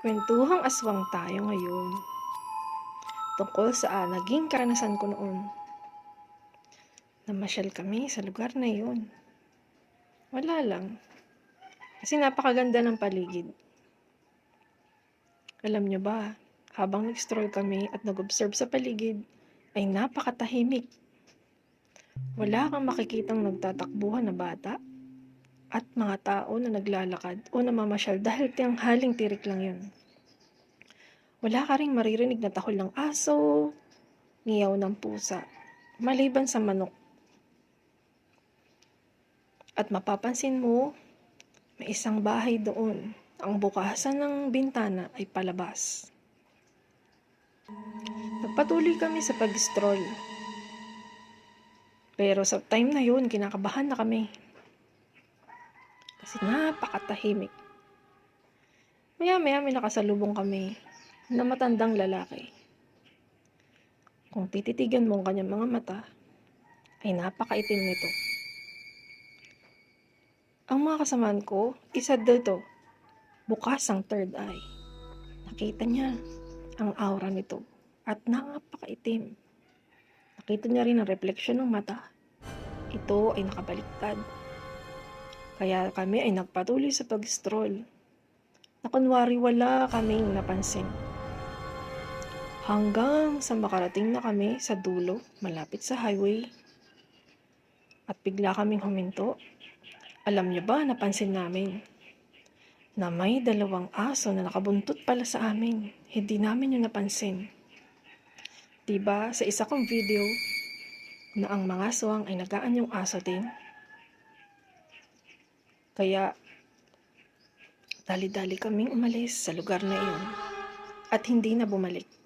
Kwentuhang aswang tayo ngayon tungkol sa naging karanasan ko noon. Namasyal kami sa lugar na yun. Wala lang. Kasi napakaganda ng paligid. Alam nyo ba, habang nag-stroll kami at nag-observe sa paligid, ay napakatahimik. Wala kang makikitang nagtatakbuhan na bata at mga tao na naglalakad o namamasyal dahil tiyanghaling tirik lang yun. Wala ka ring maririnig na tahol ng aso, ngiyaw ng pusa, maliban sa manok. At mapapansin mo, may isang bahay doon. Ang bukasan ng bintana ay palabas. Nagpatuloy kami sa pag-stroll. Pero sa time na yun, kinakabahan na kami. Kasi napakatahimik. Maya-maya may nakasalubong kami na matandang lalaki. Kung tititigan mo ang kanyang mga mata, ay napakaitim nito. Ang mga kasamaan ko, isa dito, bukas ang third eye. Nakita niya ang aura nito at napakaitim. Nakita niya rin ang refleksyon ng mata. Ito ay nakabaliktad. Kaya kami ay nagpatuloy sa pag-stroll. Na kunwari wala kaming napansin. Hanggang sa makarating na kami sa dulo, malapit sa highway. At bigla kaming huminto. Alam niyo ba, napansin namin na may dalawang aso na nakabuntot pala sa amin. Hindi namin yun napansin. Diba, sa isa kong video na ang mga aswang ay nag-aanyong aso din. Kaya, dali-dali kaming umalis sa lugar na iyon at hindi na bumalik.